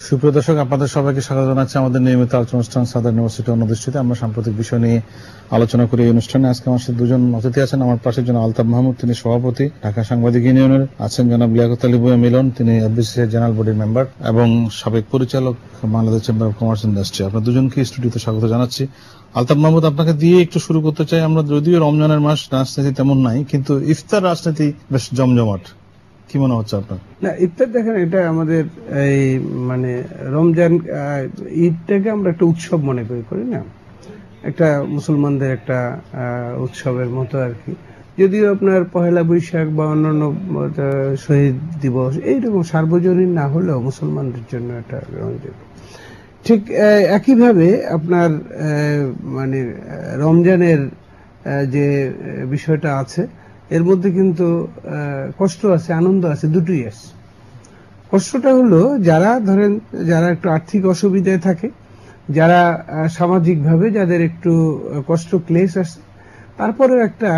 সুপ্রিয় দর্শক, আপনাদের সবাইকে স্বাগত জানাচ্ছি আমাদের নিয়মিত আলোচনা অনুষ্ঠান সাদার ইউনিভার্সিটি অনুষ্ঠিত। আমরা সাম্প্রতিক বিষয় নিয়ে আলোচনা করি এই অনুষ্ঠানে। আজকে আমার সাথে দুজন অতিথি আছেন। আমার পাশে জনাব আলতাফ মাহমুদ, তিনি সভাপতি ঢাকা সাংবাদিক ইউনিয়নের। আছেন জনাব লিয়াকত আলী ভূঁইয়া মিলন, তিনি এফবিসিসি জেনারেল বডির মেম্বার এবং সাবেক পরিচালক Bangladesh chamber of commerce industry. আপনার দুজনকে স্টুডিওতে স্বাগত জানাচ্ছি। আলতাফ মাহমুদ, আপনাকে দিয়ে একটু শুরু করতে চাই। আমরা যদিও রমজানের মাস, রাজনীতি তেমন নাই, কিন্তু ইফতার রাজনীতি বেশ জমজমাট। কি মনে হচ্ছে আপনার? না, ইফতার দেখেন, এটা আমাদের এই মানে রমজান ঈদটাকে আমরা একটা উৎসব মনে করি না, একটা মুসলমানদের একটা উৎসবের মতো আর কি। যদিও আপনার পহেলা বৈশাখ বা অন্যান্য শহীদ দিবস এইরকম সার্বজনীন না হলেও মুসলমানদের জন্য একটা রমজান। ঠিক একইভাবে আপনার মানে রমজানের যে বিষয়টা আছে, এর মধ্যে কিন্তু কষ্ট আছে, আনন্দ আছে, দুটোই আছে। কষ্টটা হলো যারা একটু আর্থিক অসুবিধায় থাকে, যারা সামাজিকভাবে যাদের একটু কষ্ট ক্লেশ আছে, তারপরেও একটা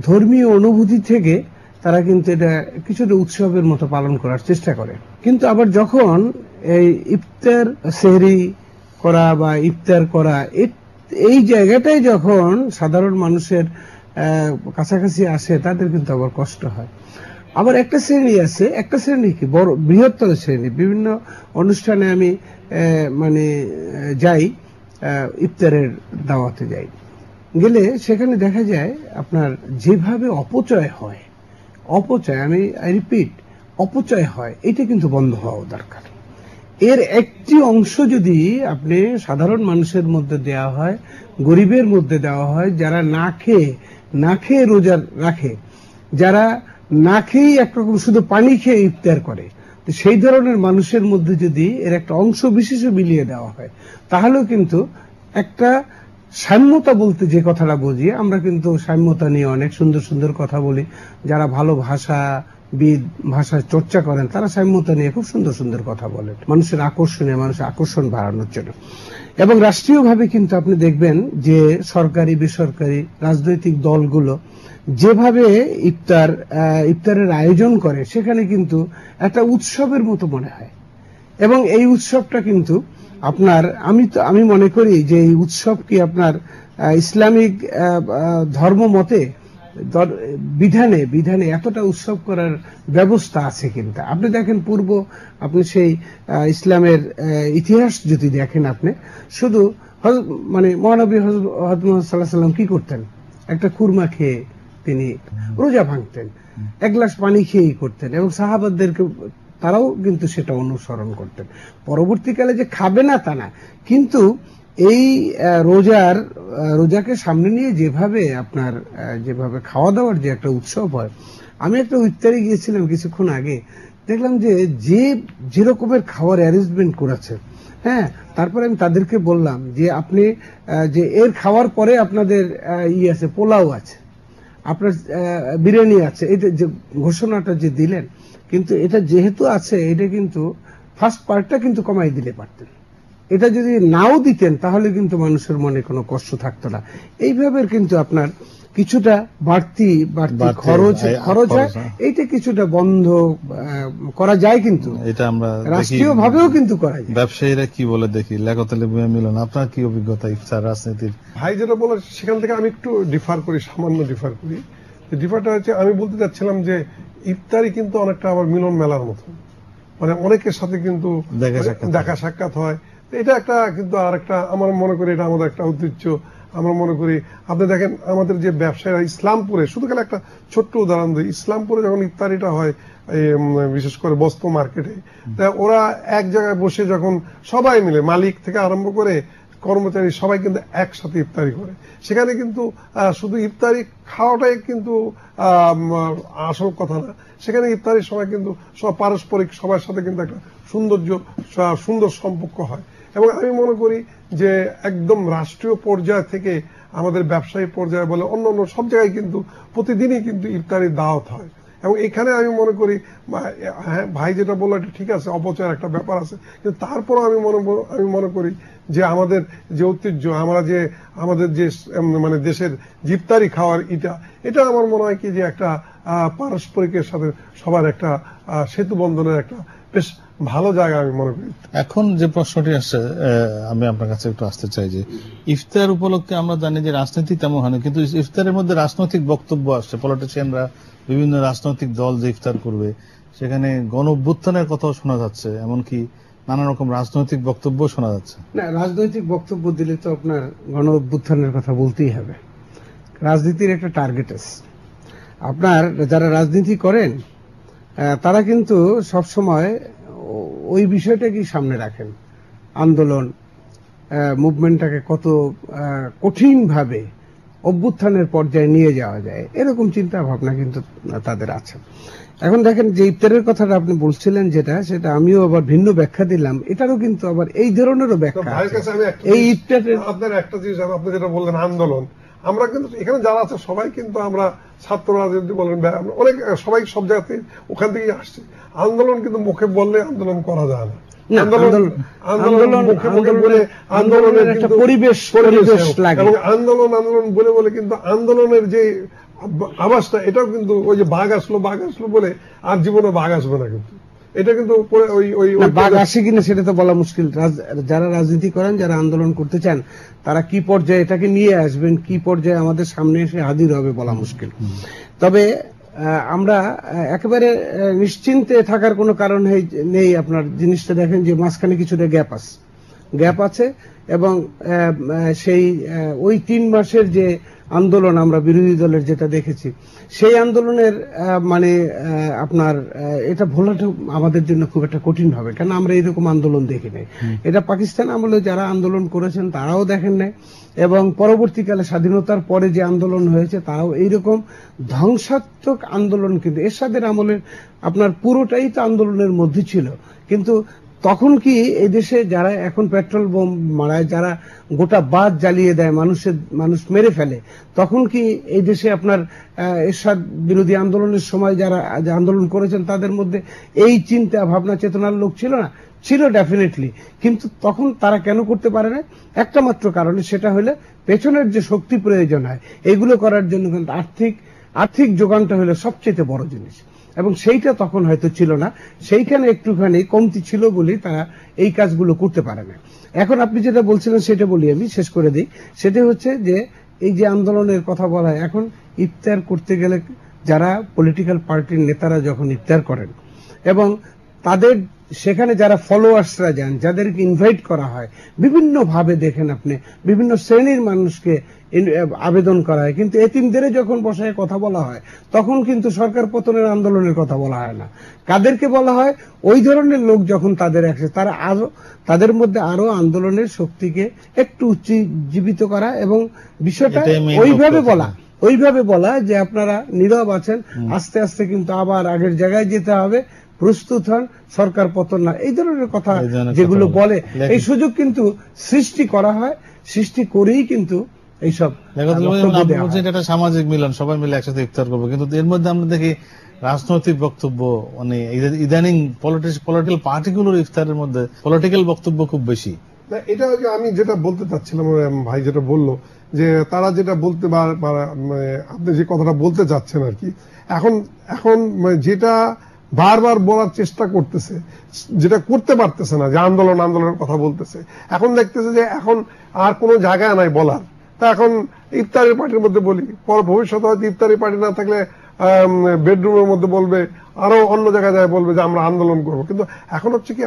ধর্মীয় অনুভূতি থেকে তারা কিন্তু এটা কিছুটা উৎসবের মতো পালন করার চেষ্টা করে। কিন্তু আবার যখন এই ইফতার সেহরি করা বা ইফতার করা, এই জায়গাটাই যখন সাধারণ মানুষের কাছাকাছি আসে, তাদের কিন্তু আবার কষ্ট হয়। আবার একটা শ্রেণী কি বড় বৃহত্তর শ্রেণী, বিভিন্ন অনুষ্ঠানে আমি মানে যাই, ইফতারের দাওয়াতে যাই, গেলে সেখানে দেখা যায় আপনার যেভাবে অপচয় হয়, আমি রিপিট, অপচয় হয়, এটা কিন্তু বন্ধ হওয়া দরকার। এর একটি অংশ যদি আপনি সাধারণ মানুষের মধ্যে দেওয়া হয়, গরিবের মধ্যে দেওয়া হয়, যারা না খেয়ে রোজা রাখে, যারা না খেয়ে একরকম শুধু পানি খেয়ে ইফতার করে, তো সেই ধরনের মানুষের মধ্যে যদি এর একটা অংশ বিশেষ বিলিয়ে দেওয়া হয়, তাহলেও কিন্তু একটা সাম্যতা বলতে যে কথাটা বুঝি আমরা, কিন্তু সাম্যতা নিয়ে অনেক সুন্দর সুন্দর কথা বলি। যারা ভালো ভাষাবিদ, ভাষা চর্চা করেন, তারা সাম্যতা নিয়ে খুব সুন্দর সুন্দর কথা বলেন, মানুষের আকর্ষণ বাড়ানোর জন্য। এবং রাষ্ট্রীয়ভাবে কিন্তু আপনি দেখবেন যে সরকারি বেসরকারি রাজনৈতিক দলগুলো যেভাবে ইফতারের আয়োজন করে, সেখানে কিন্তু একটা উৎসবের মতো মনে হয়। এবং এই উৎসবটা কিন্তু আপনার, আমি মনে করি যে এই উৎসব কি আপনার ইসলামিক ধর্ম মতে বিধানে এতটা উৎসব করার ব্যবস্থা আছে কিনা। আপনি দেখেন আপনি সেই ইসলামের ইতিহাস যদি দেখেন, আপনি শুধু মানে মহানবী হযরত মুহাম্মদ সাল্লাল্লাহু আলাইহি ওয়াসাল্লাম কি করতেন, একটা কুরমা খেয়ে তিনি রোজা ভাঙতেন, এক গ্লাস পানি খেয়েই করতেন, এবং সাহাবাদেরকে তারাও কিন্তু সেটা অনুসরণ করতেন। পরবর্তীকালে যে খাবে না তা না, কিন্তু এই রোজাকে সামনে নিয়ে যেভাবে খাওয়া দাওয়ার যে একটা উৎসব হয়। আমি একটা ইফতারে গিয়েছিলাম কিছুক্ষণ আগে, দেখলাম যে রকমের খাওয়ার অ্যারেঞ্জমেন্ট করেছে। হ্যাঁ, তারপরে আমি তাদেরকে বললাম যে আপনি যে এর খাওয়ার পরে আপনাদের আছে, পোলাও আছে, আপনার বিরিয়ানি আছে, এটা যে ঘোষণাটা যে দিলেন, কিন্তু এটা যেহেতু আছে, এটা কিন্তু ফার্স্ট পার্টটা কিন্তু কমাই দিলে পারতেন। এটা যদি নাও দিতেন তাহলে কিন্তু মানুষের মনে কোনো কষ্ট থাকতো না। এইভাবে কিন্তু আপনার কিছুটা বাড়তি খরচ হয়, এইটা কিছুটা বন্ধ করা যায়, কিন্তু এটা আমরা রাষ্ট্রীয় ভাবেও কিন্তু করা যায়। ব্যবসায়ীরা কি বলে দেখি। লিয়াকত আলী ভূঁইয়া মিলন, আপনার কি অভিজ্ঞতা ইফতার রাজনীতির? ভাই যেটা বলে সেখান থেকে আমি একটু সামান্য ডিফার করি। ডিফারটা হচ্ছে, আমি বলতে চাচ্ছিলাম যে ইফতারি কিন্তু অনেকটা আবার মিলন মেলার মতো, মানে অনেকের সাথে কিন্তু দেখা সাক্ষাৎ হয়। এটা একটা কিন্তু আমার মনে করি এটা আমাদের একটা ঐতিহ্য। আমরা মনে করি, আপনি দেখেন আমাদের যে ব্যবসায়ীরা ইসলামপুরে, শুধু গেলে একটা ছোট্ট উদাহরণ দিই, ইসলামপুরে যখন ইফতারিটা হয়, বিশেষ করে বস্ত্র মার্কেটে, ওরা এক জায়গায় বসে যখন সবাই মিলে, মালিক থেকে আরম্ভ করে কর্মচারী সবাই কিন্তু একসাথে ইফতারি করে, সেখানে কিন্তু শুধু ইফতারি খাওয়াটাই কিন্তু আসল কথা না। সেখানে ইফতারির সময় কিন্তু সব পারস্পরিক সবার সাথে কিন্তু একটা সুন্দর সম্পর্ক হয়। এবং আমি মনে করি যে একদম রাষ্ট্রীয় পর্যায় থেকে আমাদের ব্যবসায়ী পর্যায়ে বলে অন্য সব জায়গায় কিন্তু প্রতিদিনই কিন্তু ইফতারির দাওয়াত হয়। এবং এখানে আমি মনে করি, হ্যাঁ ভাই যেটা বললো এটা ঠিক আছে, অপচয়ের একটা ব্যাপার আছে, কিন্তু তারপরও আমি মনে করি যে আমাদের যে ঐতিহ্য, আমাদের যে মানে দেশের ইফতারি খাওয়ার এটা আমার মনে হয় কি যে একটা পারস্পরিকের সাথে সবার একটা সেতু বন্ধনের একটা বেশ ভালো জায়গা আমি মনে করি। এখন যে প্রশ্নটি আসছে, আমি আপনার কাছে একটু আসতে চাই যে ইফতার উপলক্ষে আমরা জানি যে রাজনীতি তেমন হয়নি, কিন্তু ইফতারের মধ্যে রাজনৈতিক বক্তব্য আসছে, পলিটিশিয়ানরা বিভিন্ন রাজনৈতিক দল যে ইফতার করবে সেখানে গণ অভ্যুত্থানের কথাও শোনা যাচ্ছে, এমনকি নানা রকম রাজনৈতিক বক্তব্য শোনা যাচ্ছে। না, রাজনৈতিক বক্তব্য দিলে তো আপনার গণ অভ্যুত্থানের কথা বলতেই হবে। রাজনীতির একটা টার্গেট আছে। আপনার যারা রাজনীতি করেন তারা কিন্তু সবসময় ওই বিষয়টাকেই সামনে রাখেন, আন্দোলন মুভমেন্টটাকে কত কঠিনভাবে অভ্যুত্থানের পর্যায়ে নিয়ে যাওয়া যায়, এরকম চিন্তা ভাবনা কিন্তু তাদের আছে। এখন দেখেন যে ইফতারের কথাটা আপনি বলছিলেন, সেটা আমিও আবার ভিন্ন ব্যাখ্যা দিলাম, এটারও কিন্তু আবার এই ধরনেরও ব্যাখ্যা আছে। এই ইফতারের আপনার একটা জিনিস, আপনি যেটা বললেন আন্দোলন, আমরা কিন্তু এখানে যারা আছে সবাই কিন্তু আমরা ছাত্র রাজনীতি বলেন, অনেক সবাই সব জায়গাতে ওখান থেকেই আসছে। আন্দোলন কিন্তু মুখে বললে আন্দোলন করা যায় না। আন্দোলনের একটা পরিবেশ লাগে, এবং আন্দোলন বলে বলে কিন্তু আন্দোলনের যে আওয়াজটা, এটাও কিন্তু ওই যে বাঘ আসলো বলে আর জীবনে বাঘ আসবে না, কিন্তু এটা কিন্তু বাঘ আসে কিনা সেটা তো বলা মুশকিল। যারা রাজনীতি করেন, যারা আন্দোলন করতে চান, তারা কি পর্যায়ে এটাকে নিয়ে আসবেন, কি পর্যায়ে আমাদের সামনে এসে হাজির হবে বলা মুশকিল। তবে আমরা একেবারে নিশ্চিন্তে থাকার কোনো কারণ নেই। আপনার জিনিসটা দেখেন যে মাঝখানে কিছুটা গ্যাপ আছে, এবং সেই ওই 3 মাসের যে আন্দোলন আমরা বিরোধী দলের যেটা দেখেছি, সেই আন্দোলনের মানে আপনার এটা ভোলাটা আমাদের জন্য খুব একটা কঠিন হবে, কারণ আমরা এরকম আন্দোলন দেখি নাই। এটা পাকিস্তান আমলে যারা আন্দোলন করেছেন তারাও দেখেন নাই, এবং পরবর্তীকালে স্বাধীনতার পরে যে আন্দোলন হয়েছে তারাও এইরকম ধ্বংসাত্মক আন্দোলন, কিন্তু এরশাদের আমলের আপনার পুরোটাই তো আন্দোলনের মধ্যে ছিল। কিন্তু তখন কি এই দেশে যারা এখন পেট্রোল বোম মারায়, যারা গোটা বাঁধ জ্বালিয়ে দেয়, মানুষ মেরে ফেলে, তখন কি এই দেশে আপনার এরশাদ বিরোধী আন্দোলনের সময় যারা আন্দোলন করেছেন তাদের মধ্যে এই চিন্তা ভাবনা চেতনার লোক ছিল না? ছিল, ডেফিনেটলি। কিন্তু তখন তারা কেন করতে পারে না? একটা মাত্র কারণে, সেটা হলে পেছনের যে শক্তি প্রয়োজন হয় এগুলো করার জন্য কিন্তু আর্থিক যোগানটা হলো সবচেয়ে বড় জিনিস, এবং সেইটা তখন হয়তো ছিল না, সেইখানে একটুখানি কমতি ছিল বলেই তারা এই কাজগুলো করতে পারে না। এখন আপনি যেটা বলছিলেন সেটা বলি, আমি শেষ করে দিই। সেটা হচ্ছে যে এই যে আন্দোলনের কথা বলা হয়, এখন ইফতার করতে গেলে যারা পলিটিক্যাল পার্টির নেতারা যখন ইফতার করেন, এবং তাদের সেখানে যারা ফলোয়ার্সরা যান, যাদেরকে ইনভাইট করা হয়, বিভিন্ন ভাবে দেখেন আপনি বিভিন্ন শ্রেণীর মানুষকে আবেদন করা হয়, কিন্তু এতিমদের যখন বসায় কথা বলা হয় তখন কিন্তু সরকার পতনের আন্দোলনের কথা বলা হয় না। কাদেরকে বলা হয়? ওই ধরনের লোক যখন তাদের আসে, তাদের মধ্যে আরো আন্দোলনের শক্তিকে একটু উজ্জীবিত করা, এবং বিষয়টা ওইভাবে বলা যে আপনারা নীরব আছেন, আস্তে আস্তে কিন্তু আবার আগের জায়গায় যেতে হবে, প্রস্তুত হন, সরকার পতন না, এই ধরনের কথা যেগুলো বলে, এই সুযোগ কিন্তু সৃষ্টি করা হয়, সৃষ্টি করেই কিন্তু এইসব একটা সামাজিক মিলন, সবাই মিলে একসাথে ইফতার করবো, কিন্তু এর মধ্যে আমরা দেখি রাজনৈতিক বক্তব্য, মানে ইদানিং পলিটিক্যাল পার্টিগুলোর ইফতারের মধ্যে পলিটিক্যাল বক্তব্য খুব বেশি। এটা আমি যেটা বলতে চাচ্ছিলাম, ভাই যেটা বললো যে তারা যেটা বলতে, আপনি যে কথাটা বলতে চাচ্ছেন আর কি, এখন যেটা বারবার বলার চেষ্টা করতেছে, যেটা করতে পারতেছে না, যে আন্দোলনের কথা বলতেছে, এখন দেখতেছে যে এখন আর কোনো জায়গা নাই বলার, তা এখন ইফতারি পার্টির মধ্যে বলি, ভবিষ্যতে হয়তো ইফতারি পার্টি না থাকলে বেডরুমের মধ্যে বলবে, আরো অন্য জায়গায় যায় বলবে যে আমরা আন্দোলন করবো। কিন্তু এখন হচ্ছে কি,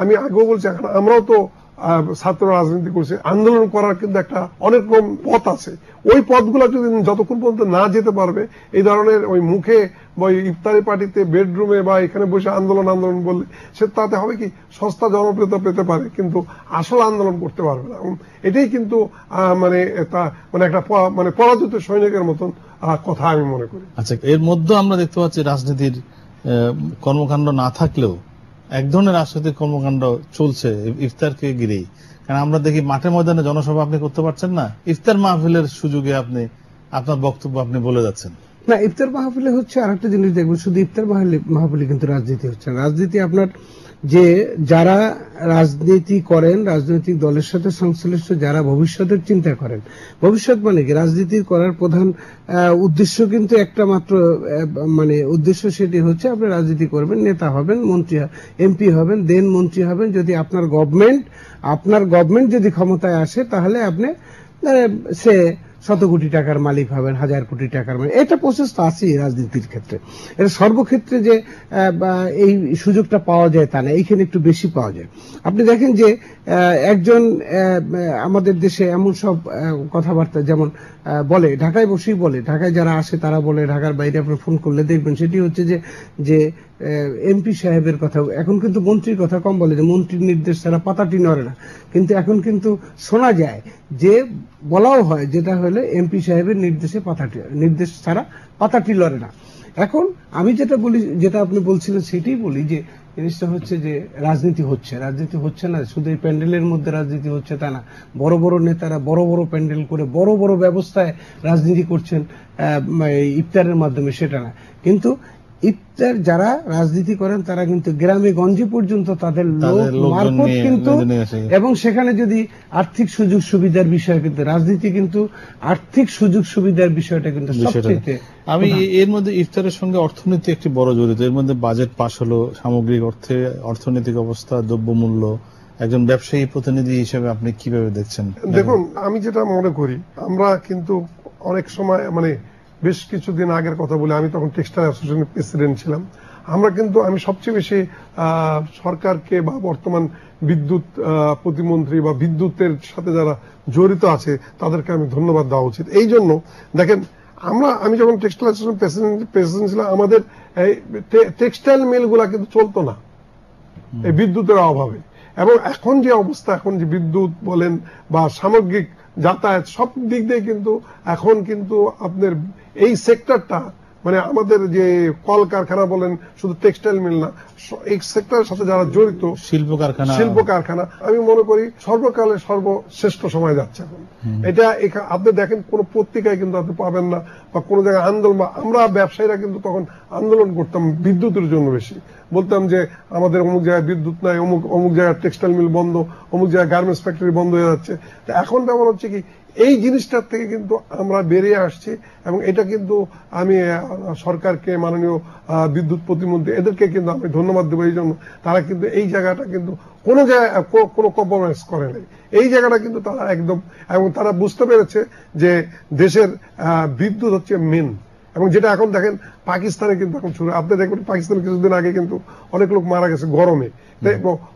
আমি আগেও বলছি, এখন আমরাও তো ছাত্র রাজনীতি করছে, আন্দোলন করার কিন্তু একটা অনেক রকম পথ আছে। ওই পথগুলো যদি যতক্ষণ পর্যন্ত না যেতে পারবে, এই ধরনের ওই মুখে বা ইফতারি পার্টিতে বেডরুমে বা এখানে বসে আন্দোলন বললে সে তাতে হবে কি, সস্তা জনপ্রিয়তা পেতে পারে, কিন্তু আসল আন্দোলন করতে পারবে না। এটাই কিন্তু একটা পরাজিত সৈনিকের মতন কথা আমি মনে করি। আচ্ছা, এর মধ্যে আমরা দেখতে পাচ্ছি রাজনীতির কর্মকাণ্ড না থাকলেও এক ধরনের রাজনৈতিক কর্মকাণ্ড চলছে ইফতারকে ঘিরেই। কারণ আমরা দেখি মাঠে ময়দানে জনসভা আপনি করতে পারছেন না, ইফতার মাহফিলের সুযোগে আপনি আপনার বক্তব্য আপনি বলে যাচ্ছেন। না, ইফতার মাহফিলে হচ্ছে আরেকটা জিনিস দেখবেন, শুধু ইফতার মাহফিলে কিন্তু রাজনীতি হচ্ছে না। রাজনীতি আপনার যে যারা রাজনীতি করেন, রাজনৈতিক দলের সাথে সংশ্লিষ্ট যারা ভবিষ্যতের চিন্তা করেন, ভবিষ্যৎ মানে কি রাজনীতি করার প্রধান উদ্দেশ্য কিন্তু একটা মাত্র মানে উদ্দেশ্য, সেটি হচ্ছে আপনি রাজনীতি করবেন, নেতা হবেন, মন্ত্রী এমপি হবেন, দেন মন্ত্রী হবেন। যদি আপনার গভর্নমেন্ট যদি ক্ষমতায় আসে তাহলে আপনি সে 100 কোটি টাকার মালিক হবেন, 1000 কোটি টাকার মালিক। এটা প্রসেস তো আছেই রাজনীতির ক্ষেত্রে। এটা সর্বক্ষেত্রে যে এই সুযোগটা পাওয়া যায় তা না, এইখানে একটু বেশি পাওয়া যায়। আপনি দেখেন যে একজন আমাদের দেশে এমন সব কথাবার্তা যেমন বলে, ঢাকায় বসেই বলে, ঢাকায় যারা আসে তারা বলে, ঢাকার বাইরে আপনি ফোন করলে দেখবেন সেটি হচ্ছে যে এমপি সাহেবের কথা, এখন কিন্তু মন্ত্রীর কথা কম বলে, যে মন্ত্রীর নির্দেশ ছাড়া পাতাটি নড়ে না। কিন্তু এখন কিন্তু শোনা যায় যে বলাও হয়, যেটা হলে এমপি সাহেবের নির্দেশ ছাড়া পাতাটি লড়ে না। এখন আমি যেটা বলি, যেটা আপনি বলছিলেন সেটাই বলি, যে জিনিসটা হচ্ছে যে রাজনীতি হচ্ছে না, শুধু এই প্যান্ডেলের মধ্যে রাজনীতি হচ্ছে তা না। বড় বড় নেতারা বড় বড় প্যান্ডেল করে বড় বড় ব্যবস্থায় রাজনীতি করছেন ইফতারের মাধ্যমে, সেটা না। কিন্তু ইফতার যারা রাজনীতি করেন তারা কিন্তু গ্রামে গঞ্জে পর্যন্ত তাদের লোক মারফত কিন্তু, এবং সেখানে যদি আর্থিক সুযোগ সুবিধার বিষয়, কিন্তু রাজনীতি কিন্তু আর্থিক সুযোগ সুবিধার বিষয়টা কিন্তু সবচেয়ে। আমি এর মধ্যে ইফতারের সঙ্গে অর্থনীতি একটি বড় জড়িত। এর মধ্যে বাজেট পাশ হলো, সামগ্রিক অর্থে অর্থনৈতিক অবস্থা, দ্রব্যমূল্য, একজন ব্যবসায়ী প্রতিনিধি হিসেবে আপনি কিভাবে দেখছেন? দেখুন, আমি যেটা মনে করি, আমরা কিন্তু অনেক সময় মানে বেশ কিছুদিন আগের কথা বলে, আমি তখন টেক্সটাইল অ্যাসোসিয়েশনের প্রেসিডেন্ট ছিলাম। আমি সবচেয়ে বেশি সরকারকে বা বর্তমান বিদ্যুৎ প্রতিমন্ত্রী বা বিদ্যুতের সাথে যারা জড়িত আছে তাদেরকে আমি ধন্যবাদ দেওয়া উচিত। এই জন্য দেখেন, আমি যখন টেক্সটাইল অ্যাসোসিয়েশন প্রেসিডেন্ট ছিলাম, আমাদের টেক্সটাইল মিলগুলা কিন্তু চলতো না এই বিদ্যুতের অভাবে। এবং এখন যে অবস্থা, এখন যে বিদ্যুৎ বলেন বা সামগ্রিক যাতায়াত, সব দিক দিয়ে কিন্তু এখন কিন্তু আপনার এই সেক্টরটা, মানে আমাদের যে কলকারখানা বলেন, শুধু টেক্সটাইল মিল না, এই সেক্টরের সাথে যারা জড়িত, শিল্প কারখানা, আমি মনে করি সর্বকালের সর্বশ্রেষ্ঠ সময় যাচ্ছে এখন। এটা আপনি দেখেন, কোন পত্রিকায় কিন্তু আপনি পাবেন না, বা কোন জায়গায় আন্দোলন, বা আমরা ব্যবসায়ীরা কিন্তু তখন আন্দোলন করতাম বিদ্যুতের জন্য বেশি, বলতাম যে আমাদের অমুক জায়গায় বিদ্যুৎ নাই, অমুক জায়গায় টেক্সটাইল মিল বন্ধ, অমুক জায়গায় গার্মেন্টস ফ্যাক্টরি বন্ধ হয়ে যাচ্ছে। এখন তেমন হচ্ছে কি, এই জিনিসটার থেকে কিন্তু আমরা বেরিয়ে আসছি। এবং এটা কিন্তু আমি সরকারকে, মাননীয় বিদ্যুৎ প্রতিমন্ত্রী, এদেরকে কিন্তু আমি ধন্যবাদ দেবো এই জন্য। তারা কিন্তু এই জায়গাটা কিন্তু কোনো জায়গায় কোনো কম্প্রোমাইজ করে নাই, এই জায়গাটা কিন্তু তারা একদম, এবং তারা বুঝতে পেরেছে যে দেশের বিদ্যুৎ হচ্ছে মেন। এবং যেটা এখন দেখেন পাকিস্তানে কিন্তু এখন শুরু, আপনি দেখবেন পাকিস্তানে কিছুদিন আগে কিন্তু অনেক লোক মারা গেছে গরমে।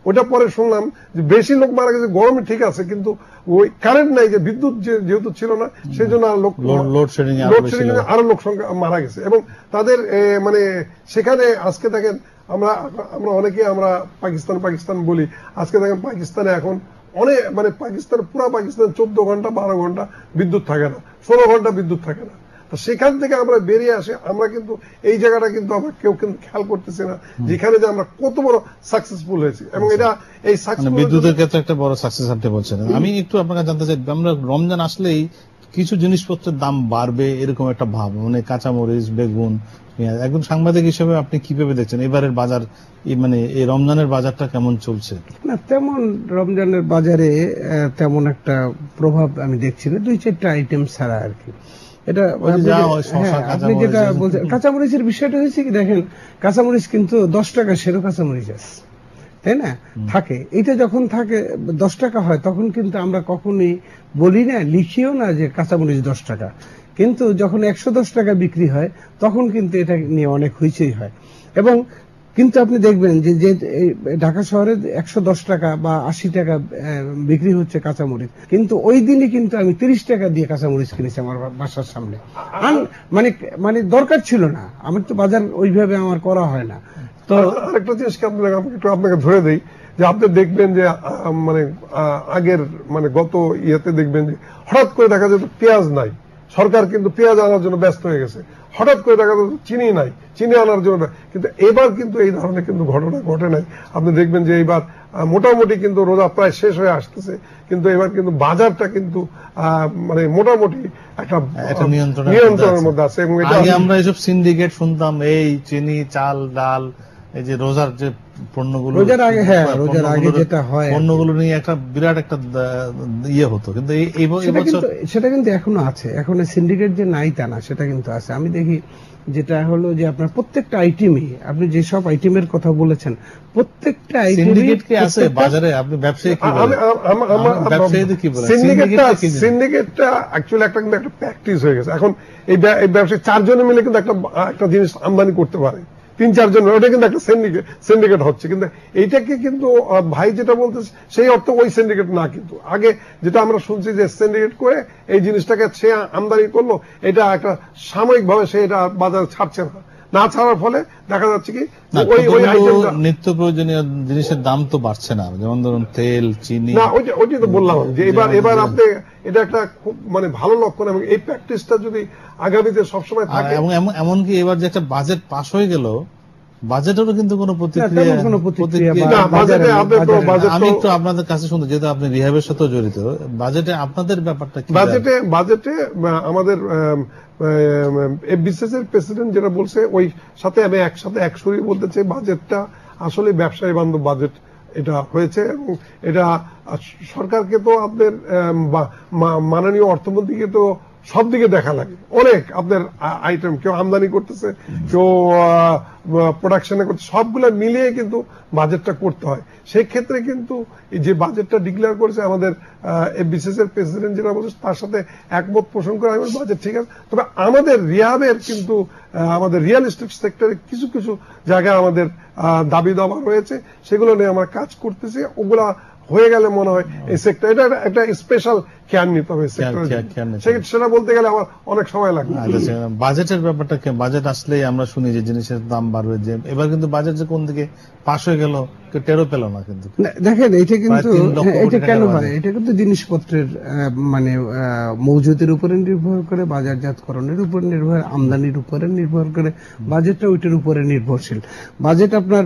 ওটা পরে শুনলাম যে বেশি লোক মারা গেছে গরমে, ঠিক আছে, কিন্তু ওই কারেন্ট নাই, যে বিদ্যুৎ যেহেতু ছিল না, সেই জন্য লোডশেডিং আরো লোক সংখ্যা মারা গেছে। এবং তাদের মানে সেখানে আজকে দেখেন, আমরা অনেকে আমরা পাকিস্তান বলি, আজকে দেখেন পাকিস্তানে এখন অনেক, মানে পুরো পাকিস্তান 14 ঘন্টা 12 ঘন্টা বিদ্যুৎ থাকে না, 16 ঘন্টা বিদ্যুৎ থাকে না। তো সেখান থেকে আমরা বেরিয়ে আসি, আমরা কিন্তু এই জায়গাটা কিন্তু আমরা কেউ কিন্তু খেয়াল করতেছি না, যেখানে যে আমরা কত বড় সাকসেসফুল হয়েছি। এবং এটা এই বিদ্যুতের ক্ষেত্রে একটা বড় সাকসেস আপনি বলছেন। আমি একটু আপনাকে জানতে চাই, আমরা রমজান আসলেই কিছু জিনিসপত্রের দাম বাড়বে এরকম একটা ভাব, মানে কাঁচামরিচ, বেগুন, একজন সাংবাদিক হিসেবে আপনি কিভাবে দেখছেন এবারের বাজার, মানে এই রমজানের বাজারটা কেমন চলছে? না, তেমন রমজানের বাজারে তেমন একটা প্রভাব আমি দেখছি না, 2-4টা আইটেম ছাড়া আর কি। এটা আপনি যেটা বলছেন, কাঁচামরিচের বিষয়টা হয়েছে কি, দেখেন কাঁচামরিচ কিন্তু 10 টাকা সেরো কাঁচামরিচ আছে, তাই না, থাকে। এটা যখন থাকে 10 টাকা হয়, তখন কিন্তু আমরা কখনোই বলি না, লিখিও না যে কাঁচামরিচ 10 টাকা। কিন্তু যখন 110 টাকা বিক্রি হয়, তখন কিন্তু এটা নিয়ে অনেক হইচই হয়। এবং কিন্তু আপনি দেখবেন যে ঢাকা শহরে 110 টাকা বা 80 টাকা বিক্রি হচ্ছে কাঁচামরিচ, কিন্তু ওই দিনই কিন্তু আমি 30 টাকা দিয়ে কাঁচামরিচ কিনেছি আমার বাসার সামনে। মানে দরকার ছিল না, আমার তো বাজার ওইভাবে আমার করা হয় না। তো আরেকটা জিনিস আপনাকে ধরে দেই, যে আপনি দেখবেন যে মানে আগের, মানে গত ইয়েতে দেখবেন যে হঠাৎ করে দেখা যেত পেঁয়াজ নাই, সরকার কিন্তু পেঁয়াজ আনার জন্য ব্যস্ত হয়ে গেছে। হঠাৎ করে দেখা যাচ্ছে চিনি নাই, চিনি আনার জন্য। কিন্তু এবার কিন্তু এই ধরনের কিন্তু ঘটনা ঘটে নাই। আপনি দেখবেন যে এইবার মোটামুটি কিন্তু রোজা প্রায় শেষ হয়ে আসতেছে, কিন্তু এবার কিন্তু বাজারটা কিন্তু মানে মোটামুটি একটা নিয়ন্ত্রণের মধ্যে আছে। এবং আমরা এইসব সিন্ডিকেট শুনতাম, এই চিনি, চাল, ডাল, এই যে রোজার যে পণ্যগুলো রোজার আগে, হ্যাঁ রোজার আগে যেটা হয় পণ্যগুলো নিয়ে একটা বিরাট একটা ইয়ে হতো, কিন্তু সেটা কিন্তু এখনো আছে। এখন সিন্ডিকেট যে নাই তা না, সেটা কিন্তু আছে। আমি দেখি যেটা হলো যে আপনার প্রত্যেকটা আইটেমই, আপনি যেসব আইটেমের কথা বলেছেন, প্রত্যেকটা সিন্ডিকেট কি আছে বাজারে? আপনি ব্যবসায়ী কি বলেন? ব্যবসায়ীদের কি বলেন? সিন্ডিকেটটা অ্যাকচুয়ালি একটা কিন্তু একটা প্র্যাকটিস হয়ে গেছে। এখন এই ব্যবসায়ী 4 জনে মিলে কিন্তু একটা জিনিস আমদানি করতে পারে, 3-4 জন, ওটা কিন্তু একটা সিন্ডিকেট হচ্ছে। কিন্তু এইটাকে কিন্তু ভাই যেটা বলতেছে সেই অর্থ ওই সিন্ডিকেট না। কিন্তু আগে যেটা আমরা শুনছি যে সিন্ডিকেট করে এই জিনিসটাকে সে আমদানি করলো, এটা একটা সাময়িক ভাবে সে এটা বাজারে ছাড়ছে না ছাড়ার ফলে দেখা যাচ্ছে কি ওই আইটেমটা, নিত্য প্রয়োজনীয় জিনিসের দাম তো বাড়ছে না, যেমন ধরুন তেল, চিনি। না ওইটাই তো বললাম যে এবার আপনি এটা একটা খুব মানে ভালো লক্ষণ, এবং এই প্র্যাকটিসটা যদি আগামীতে সবসময় থাকে। এবং এমনকি এবার যে একটা বাজেট পাশ হয়ে গেল, বাজেটেরও কিন্তু কোনো প্রতিক্রিয়া। আমি একটু আপনাদের কাছে শুনতে, যেহেতু আপনি রিহাবের সাথে জড়িত, বাজেটে আপনাদের ব্যাপারটা কি? বাজেটে আমাদের এফবিসিএস এর প্রেসিডেন্ট যেটা বলছে, ওই সাথে আমি একসাথে একসঙ্গে বলতে চাই, বাজেটটা আসলে ব্যবসায়ী বান্ধব বাজেট এটা হয়েছে। এবং এটা সরকারকে তো আপনার মাননীয় অর্থমন্ত্রীকে তো সব দিকে দেখা লাগে। অনেক আপনার আইটেম, কেউ আমদানি করতেছে, কেউ প্রোডাকশনে করতে, সবগুলো মিলিয়ে কিন্তু বাজেটটা করতে হয়। সেই ক্ষেত্রে কিন্তু যে বাজেটটা ডিক্লেয়ার করেছে আমাদের এফবিসিএস এর প্রেসিডেন্ট যেটা বলছে, তার সাথে একমত পোষণ করে আমি বাজেট ঠিক আছে। তবে আমাদের রিহাবের কিন্তু আমাদের রিয়েল এস্টেট সেক্টরে কিছু কিছু জায়গায় আমাদের দাবি দাবা রয়েছে, সেগুলো নিয়ে আমরা কাজ করতেছি। ওগুলা হয়ে গেলে মনে হয় এই সেক্টর, এটা একটা স্পেশাল কেয়ার নিতে হবে সেটা বলতে গেলে আমার অনেক সময় লাগবে। বাজেটের ব্যাপারটা কি? বাজেট আসলেই আমরা শুনি যে জিনিসের দাম বাড়বে, যে এবার কিন্তু বাজেট যে কোন দিকে পাশ হয়ে গেল কেউ টেরও পেল না। কিন্তু দেখেন এটা কিন্তু এটা কেন হয়, এটা কিন্তু জিনিসপত্রের মানে মজুদের উপরে নির্ভর করে, বাজারজাতকরণের উপর নির্ভর, আমদানির উপরে নির্ভর করে, বাজেটটা ওইটার উপরে নির্ভরশীল। বাজেট আপনার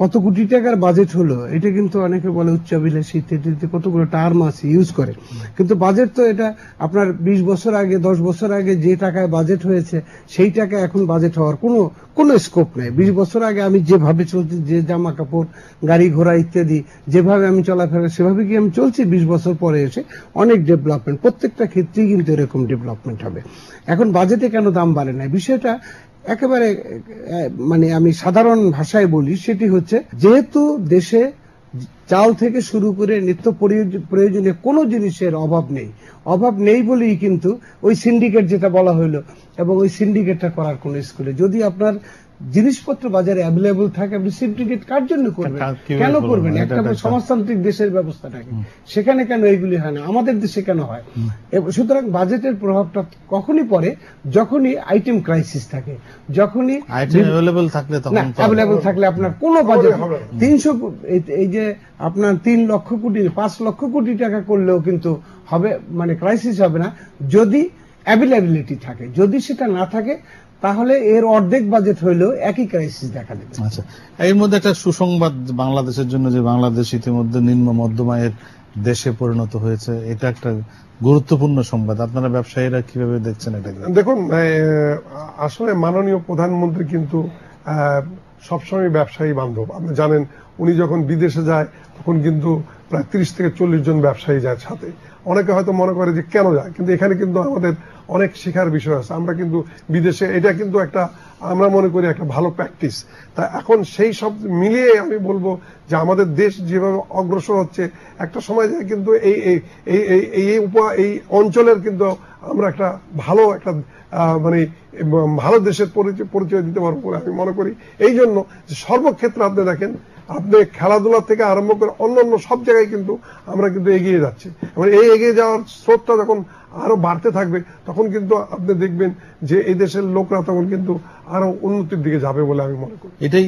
কত কোটি টাকার বাজেট হলো, এটা কিন্তু অনেকে বলে উচ্চাভিলাষী ইত্যাদি কতগুলো টার্ম আছে ইউজ করে, কিন্তু বাজেট তো এটা আপনার 20 বছর আগে 10 বছর আগে যে টাকায় বাজেট হয়েছে সেই টাকা এখন বাজেট হওয়ার কোনো স্কোপ নেই। 20 বছর আগে আমি যেভাবে চলছি, যে জামা কাপড়, গাড়ি ঘোড়া ইত্যাদি যেভাবে আমি চলাফেরা, সেভাবে কি আমি চলছি? 20 বছর পরে এসে অনেক ডেভেলপমেন্ট, প্রত্যেকটা ক্ষেত্রেই কিন্তু এরকম ডেভেলপমেন্ট হবে। এখন বাজেটে কেন দাম বাড়ে না, বিষয়টা একেবারে মানে আমি সাধারণ ভাষায় বলি, সেটি হচ্ছে যেহেতু দেশে চাল থেকে শুরু করে নিত্য প্রয়োজনীয় কোনো জিনিসের অভাব নেই বলেই কিন্তু ওই সিন্ডিকেট যেটা বলা হইলো, এবং ওই সিন্ডিকেটটা করার কোন স্কুলে যদি আপনার জিনিসপত্র বাজারে অ্যাভেলেবল থাকে, আপনি সিন্ডিকেট কার জন্য করবেন? কেন করবেন? একটা সমাজতান্ত্রিক দেশের ব্যবস্থাটাকে, সেখানে কেন এইগুলি হয় না, আমাদের দেশে কেন হয়? সুতরাং বাজেটের প্রভাবটা কখনই পড়ে যখনই আইটেম ক্রাইসিস থাকে, যখনই অ্যাভেলেবল থাকলে আপনার কোন বাজেট 300 এই যে আপনার 3 লক্ষ কোটি 5 লক্ষ কোটি টাকা করলেও কিন্তু হবে, মানে ক্রাইসিস হবে না যদি অ্যাভেলেবিলিটি থাকে। যদি সেটা না থাকে তাহলে এর অর্ধেক বাজেট হইলেও একই ক্রাইসিস দেখা দেবে। আচ্ছা, এর মধ্যে একটা সুসংবাদ বাংলাদেশের জন্য, যে বাংলাদেশ ইতিমধ্যে নিম্ন মধ্যম আয়ের দেশে পরিণত হয়েছে, এটা একটা গুরুত্বপূর্ণ সংবাদ। আপনারা ব্যবসায়ীরা কিভাবে দেখছেন এটাকে? দেখুন, আসলে মাননীয় প্রধানমন্ত্রী কিন্তু সবসময় ব্যবসায়ী বান্ধব। আপনি জানেন, উনি যখন বিদেশে যায় তখন কিন্তু প্রায় 30 থেকে 40 জন ব্যবসায়ী যায় সাথে। অনেকে হয়তো মনে করে যে কেন যায়, কিন্তু এখানে কিন্তু আমাদের অনেক শেখার বিষয় আছে। আমরা কিন্তু বিদেশে, এটা কিন্তু একটা আমরা মনে করি একটা ভালো প্র্যাকটিস। তা এখন সেই সব মিলিয়ে আমি বলবো যে আমাদের দেশ যেভাবে অগ্রসর হচ্ছে, একটা সময় যায় কিন্তু এই অঞ্চলের কিন্তু আমরা একটা ভালো একটা মানে ভালো দেশের পরিচয় দিতে পারবো বলে আমি মনে করি। এই জন্য সর্বক্ষেত্রে আপনি দেখেন, আপনি খেলাধুলা থেকে আরম্ভ করে অন্যান্য সব জায়গায় কিন্তু আমরা কিন্তু এগিয়ে যাচ্ছি। এবং এই এগিয়ে যাওয়ার স্রোতটা যখন আরো বাড়তে থাকবে, তখন কিন্তু আপনি দেখবেন যে এই দেশের লোকরা তখন কিন্তু আরো উন্নতির দিকে যাবে বলে আমি মনে করি। এটাই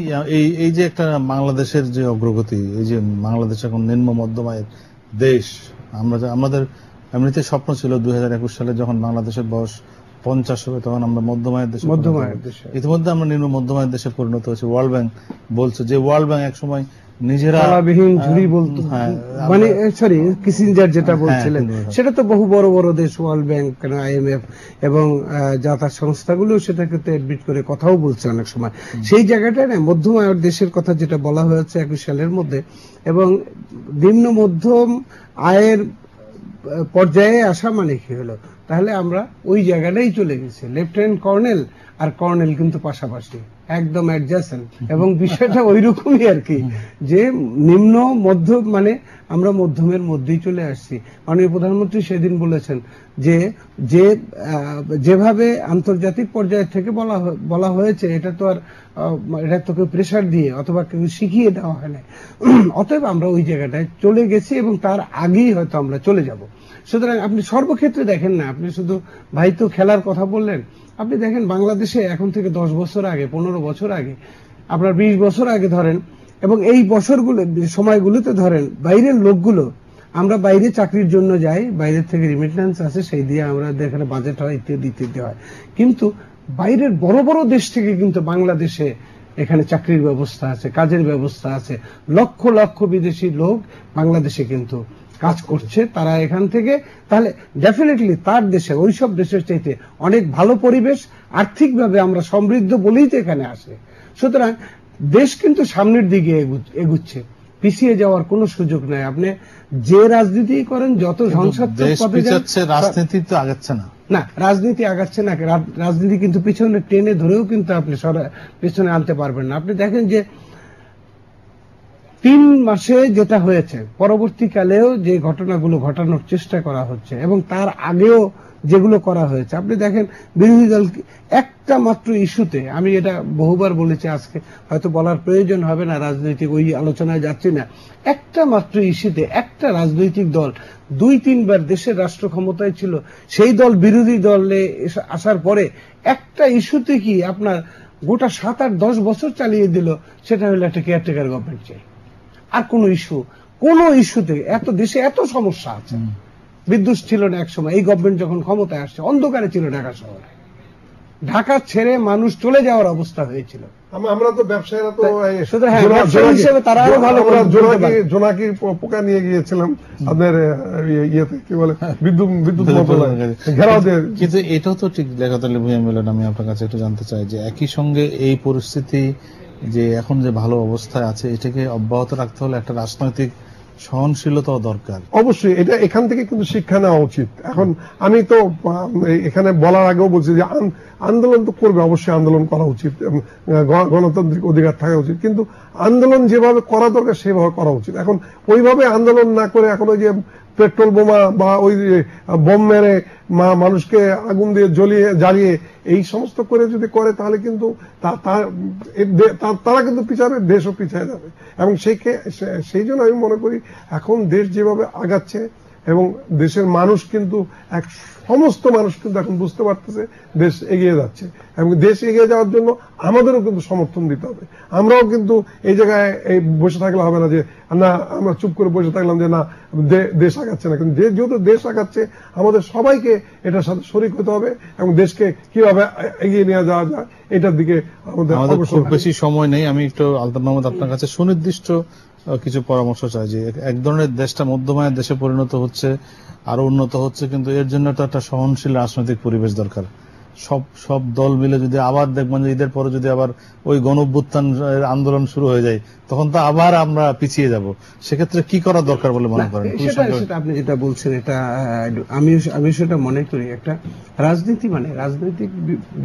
এই যে একটা বাংলাদেশের যে অগ্রগতি, এই যে বাংলাদেশ এখন নিম্ন মধ্যম আয়ের দেশ, আমাদের এমনিতে স্বপ্ন ছিল 2021 সালে যখন বাংলাদেশের বয়স 50 হবে তখন আমরা মধ্যম আয়ের দেশে। ইতিমধ্যে আমরা নিম্ন মধ্যম আয়ের দেশে পরিণত হয়েছি। ওয়ার্ল্ড ব্যাংক বলছে যে, ওয়ার্ল্ড ব্যাংক এক সময় নিজেরা তলাবিহীন ঝুড়ি বলতো, মানে সরি কিসিঞ্জার যেটা বলছিলেন সেটা তো বহু বড় বড় দেশ, ওয়ার্ল্ড ব্যাংক, IMF এবং যাতায়াত সংস্থাগুলো সেটাকে তো এডমিট করে কথাও বলছে অনেক সময়। সেই জায়গাটা না মধ্যম আয়ের দেশের কথা যেটা বলা হয়েছে 21 সালের মধ্যে, এবং নিম্ন মধ্যম আয়ের পর্যায়ে আসা মানে কি হলো, তাহলে আমরা ওই জায়গাটাই চলে গেছি। লেফটেন্যান্ট কর্নেল আর কর্নেল কিন্তু পাশাপাশি, একদম অ্যাডজাসেন্ট, এবং বিষয়টা ওই রকমই আর কি, যে নিম্ন মধ্য মানে আমরা মধ্যমের মধ্যেই চলে আসছি। মাননীয় প্রধানমন্ত্রী সেদিন বলেছেন যে যেভাবে আন্তর্জাতিক পর্যায় থেকে বলা হয়েছে, এটা তো আর এটা তোকে প্রেসার দিয়ে অথবা কেউ শিখিয়ে দেওয়া হয় না। অতএব আমরা ওই জায়গাটায় চলে গেছি এবং তার আগেই হয়তো আমরা চলে যাব। সুতরাং আপনি সর্বক্ষেত্রে দেখেন না, আপনি শুধু ভাই তো খেলার কথা বললেন, আপনি দেখেন বাংলাদেশে এখন থেকে 10 বছর আগে, 15 বছর আগে, আপনার 20 বছর আগে ধরেন, এবং এই বছরগুলো সময়গুলোতে ধরেন বাইরের লোকগুলো, আমরা বাইরে চাকরির জন্য যাই, বাইরের থেকে রিমিটেন্স আছে, সেই দিয়ে আমরা এখানে বাজেট হয়, ইত্যাদি ইত্যাদি হয়, কিন্তু বাইরের বড় বড় দেশ থেকে কিন্তু বাংলাদেশে এখানে চাকরির ব্যবস্থা আছে, কাজের ব্যবস্থা আছে। লক্ষ লক্ষ বিদেশি লোক বাংলাদেশে কিন্তু কাজ করছে, তারা এখান থেকে, তাহলে ডেফিনেটলি তার দেশে ওইসব দেশের চাইতে অনেক ভালো পরিবেশ, আর্থিকভাবে আমরা সমৃদ্ধ বলেই তো এখানে আসে। সুতরাং দেশ কিন্তু সামনের দিকে এগুচ্ছে, পিছিয়ে যাওয়ার কোনো সুযোগ নাই। আপনি যে রাজনীতি করেন, যত ধ্বংসাত্মক পথে যাচ্ছে, রাজনীতি তো আগাচ্ছে না, না রাজনীতি আগাচ্ছে না, রাজনীতি কিন্তু পিছনে টেনে ধরেও কিন্তু আপনি পিছনে আনতে পারবেন না। আপনি দেখেন যে 3 মাসে যেটা হয়েছে, পরবর্তীকালেও যে ঘটনাগুলো ঘটানোর চেষ্টা করা হচ্ছে এবং তার আগেও যেগুলো করা হয়েছে, আপনি দেখেন বিরোধী দল একটা মাত্র ইস্যুতে, আমি এটা বহুবার বলেছি, আজকে হয়তো বলার প্রয়োজন হবে না, রাজনৈতিক ওই আলোচনায় যাচ্ছি না, একটা মাত্র ইস্যুতে একটা রাজনৈতিক দল 2-3 বার দেশের রাষ্ট্র ক্ষমতায় ছিল, সেই দল বিরোধী দলে আসার পরে একটা ইস্যুতে কি আপনার গোটা 7-8-10 বছর চালিয়ে দিল, সেটা হলো একটা কেয়ারটেকার গভর্নমেন্ট চাই। আর কোন ইস্যুতে এত দেশে এত সমস্যা আছে। বিদ্যুৎ ছিল না এক সময়, এই গভর্নমেন্ট যখন ক্ষমতায় আসছে অন্ধকারে ছিল ঢাকা শহরে, ঢাকা ছেড়ে মানুষ চলে যাওয়ার অবস্থা হয়েছিল। আমরা তো ব্যবসায়ীরা তো হিসেবে তারা আরো ভালো জোনাকি পোকা নিয়ে গিয়েছিলাম আপনার ইয়েতে, কি বলে, বিদ্যুৎ ঘেরাও দিয়ে। কিন্তু এটাও তো ঠিক লেখাতলে ভূয়া মিলন, আমি আপনার কাছে একটু জানতে চাই যে একই সঙ্গে এই পরিস্থিতি যে এখন যে ভালো অবস্থায় আছে, এটাকে অব্যাহত রাখতে হলে একটা রাজনৈতিক সহনশীলতাও দরকার। অবশ্যই এটা এখান থেকে কিন্তু শিক্ষা নেওয়া উচিত। এখন আমি তো এখানে বলার আগেও বলছি যে আন্দোলন তো করবে, অবশ্যই আন্দোলন করা উচিত, গণতান্ত্রিক অধিকার থাকা উচিত, কিন্তু আন্দোলন যেভাবে করা দরকার সেভাবে করা উচিত। এখন ওইভাবে আন্দোলন না করে এখন ওই যে পেট্রোল বোমা বা ওই বোম মেরে মানুষকে আগুন দিয়ে জ্বালিয়ে এই সমস্ত করে যদি করে, তাহলে কিন্তু তারা কিন্তু পিছাবে, দেশও পিছিয়ে যাবে। এবং সেই জন্য আমি মনে করি এখন দেশ যেভাবে আগাচ্ছে এবং দেশের মানুষ কিন্তু সমস্ত মানুষ কিন্তু এখন বুঝতে পারতেছে দেশ এগিয়ে যাচ্ছে, এবং দেশ এগিয়ে যাওয়ার জন্য আমাদেরও কিন্তু সমর্থন দিতে হবে। আমরাও কিন্তু এই জায়গায় বসে থাকলে হবে না যে না আমরা চুপ করে বসে থাকলাম যে না দেশ আগাচ্ছে না, কিন্তু যেহেতু দেশ আগাচ্ছে আমাদের সবাইকে এটার সাথে শরিক হতে হবে এবং দেশকে কিভাবে এগিয়ে নিয়ে যাওয়া যায় এটার দিকে আমাদের খুব বেশি সময় নেই। আমি একটু আলতাফ মাহমুদ আপনার কাছে সুনির্দিষ্ট কিছু পরামর্শ চাই যে এক ধরনের দেশটা মধ্যমায়ের দেশে পরিণত হচ্ছে, আরো উন্নত হচ্ছে, কিন্তু এর জন্য তো একটা সহনশীল রাজনৈতিক পরিবেশ দরকার। সব দল মিলে যদি আবার দেখবেন যে ঈদের পরে যদি আবার ওই গণঅভ্যুত্থান আন্দোলন শুরু হয়ে যায়, তখন তো আবার আমরা পিছিয়ে যাব। সেক্ষেত্রে কি করা দরকার বলে মনে করেন? সেটা আপনি যেটা বলছেন এটা আমি সেটা মনে করি, একটা রাজনীতি মানে রাজনৈতিক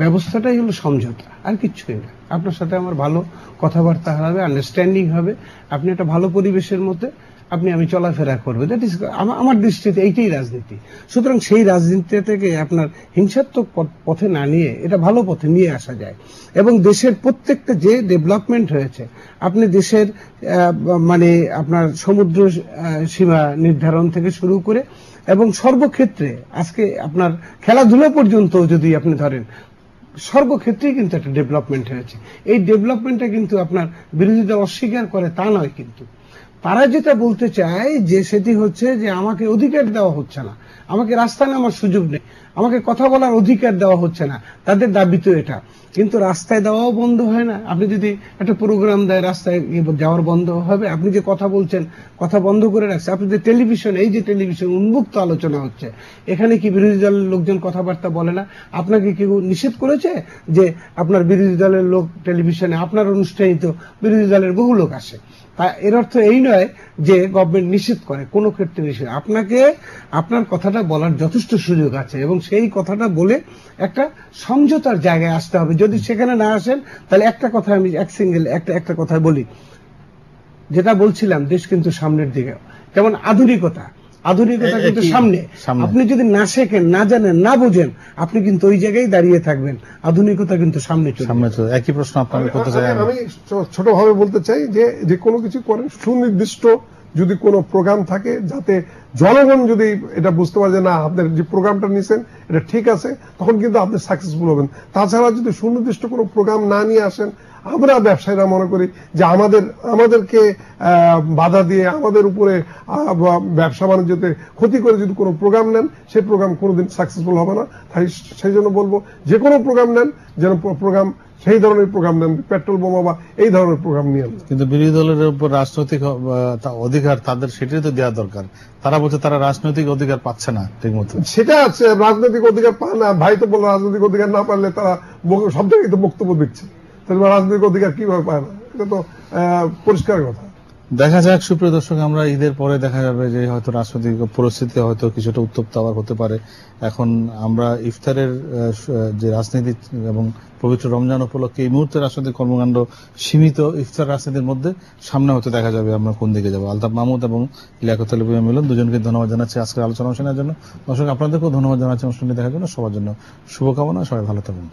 ব্যবস্থাটাই হলো সমঝোতা, আর কিছুই না। আপনার সাথে আমার ভালো কথাবার্তা হবে, আন্ডারস্ট্যান্ডিং হবে, আপনি একটা ভালো পরিবেশের মধ্যে আমি চলাফেরা করবো, দ্যাট ইজ আমার দৃষ্টিতে এইটাই রাজনীতি। সুতরাং সেই রাজনীতি থেকে আপনার হিংসাত্মক পথে না নিয়ে এটা ভালো পথে নিয়ে আসা যায়, এবং দেশের প্রত্যেকটা যে ডেভেলপমেন্ট হয়েছে, আপনি দেশের মানে আপনার সমুদ্র সীমা নির্ধারণ থেকে শুরু করে এবং সর্বক্ষেত্রে আজকে আপনার খেলাধুলা পর্যন্ত যদি আপনি ধরেন, সর্বক্ষেত্রেই কিন্তু একটা ডেভেলপমেন্ট হয়েছে। এই ডেভেলপমেন্টটা কিন্তু আপনার বিরোধী দল অস্বীকার করে তা নয়, কিন্তু তারা যেটা বলতে চায় যে সেটি হচ্ছে যে আমাকে অধিকার দেওয়া হচ্ছে না, আমাকে রাস্তায় নামার সুযোগ নেই, আমাকে কথা বলার অধিকার দেওয়া হচ্ছে না, তাদের দাবি তো এটা। কিন্তু রাস্তায় দেওয়াও বন্ধ হয় না। আপনি যদি একটা প্রোগ্রাম দেয় রাস্তায় যাওয়ার বন্ধ হবে? আপনি যে কথা বলছেন, কথা বন্ধ করে রাখছে। আপনি যে টেলিভিশন, এই যে টেলিভিশন উন্মুক্ত আলোচনা হচ্ছে, এখানে কি বিরোধী দলের লোকজন কথাবার্তা বলে না? আপনাকে কেউ নিষেধ করেছে যে আপনার বিরোধী দলের লোক টেলিভিশনে, আপনার অনুষ্ঠানে তো বিরোধী দলের বহু লোক আসে? এর অর্থ এই নয় যে গভর্নমেন্ট নিষেধ করে, কোনো ক্ষেত্রে নিষেধ। আপনাকে আপনার কথাটা বলার যথেষ্ট সুযোগ আছে এবং সেই কথাটা বলে একটা সমঝোতার জায়গায় আসতে হবে। যদি সেখানে না আসেন তাহলে একটা কথা আমি একটা কথা বলি, যেটা বলছিলাম, দেশ কিন্তু সামনের দিকে, যেমন আধুনিকতা কিন্তু সামনে। আপনি যদি না শেখেন, না জানেন, না বোঝেন, আপনি কিন্তু ওই জায়গায় দাঁড়িয়ে থাকবেন। আধুনিকতা কিন্তু সামনে চলে। একই প্রশ্ন আপনাকে করতে চাই আমি ছোটভাবে বলতে চাই যে কোনো কিছু করেন সুনির্দিষ্ট যদি কোনো প্রোগ্রাম থাকে, যাতে জনগণ যদি এটা বুঝতে পারে যে না আপনার যে প্রোগ্রামটা নিছেন এটা ঠিক আছে, তখন কিন্তু আপনি সাকসেসফুল হবেন। তাছাড়া যদি সুনির্দিষ্ট কোনো প্রোগ্রাম না নিয়ে আসেন, আমরা ব্যবসায়ীরা মনে করি যে আমাদেরকে বাধা দিয়ে আমাদের উপরে ব্যবসা বাণিজ্যতে ক্ষতি করে যদি কোনো প্রোগ্রাম নেন, সেই প্রোগ্রাম কোনোদিন সাকসেসফুল হবে না। তাই সেই জন্য বলবো যে কোনো প্রোগ্রাম নেন যেন প্রোগ্রাম সেই ধরনের প্রোগ্রাম নেন, পেট্রোল বোমা বা এই ধরনের প্রোগ্রাম নিয়ে। কিন্তু বিরোধী দলের উপর রাজনৈতিক অধিকার তাদের, সেটাই তো দেওয়া দরকার। তারা বলছে তারা রাজনৈতিক অধিকার পাচ্ছে না ঠিক মতো। সেটা আছে, রাজনৈতিক অধিকার পায় না। ভাই তো বললো রাজনৈতিক অধিকার না পারলে তারা সব জায়গায় তো বক্তব্য দিচ্ছে, তাহলে রাজনৈতিক অধিকার কিভাবে পায় না? এটা তো পরিষ্কার কথা। দেখা যাক সুপ্রিয় দর্শক, আমরা ঈদের পরে দেখা যাবে যে হয়তো রাজনৈতিক পরিস্থিতি হয়তো কিছুটা উত্তপ্ত আবার হতে পারে। এখন আমরা ইফতারের যে রাজনীতি এবং পবিত্র রমজান উপলক্ষে এই মুহূর্তে রাজনৈতিক কর্মকাণ্ড সীমিত, ইফতার রাজনীতির মধ্যে সামনে হয়তো দেখা যাবে আমরা কোন দিকে যাবো। আলতাফ মাহমুদ এবং লিয়াকত আলী ভূঁইয়া মিলন, দুজনকে ধন্যবাদ জানাচ্ছি আজকের আলোচনা অনুষ্ঠানের জন্য। দর্শক আপনাদেরকেও ধন্যবাদ জানাচ্ছি অনুষ্ঠানটি দেখার জন্য। সবার জন্য শুভকামনা, সবাই ভালো থাকুন।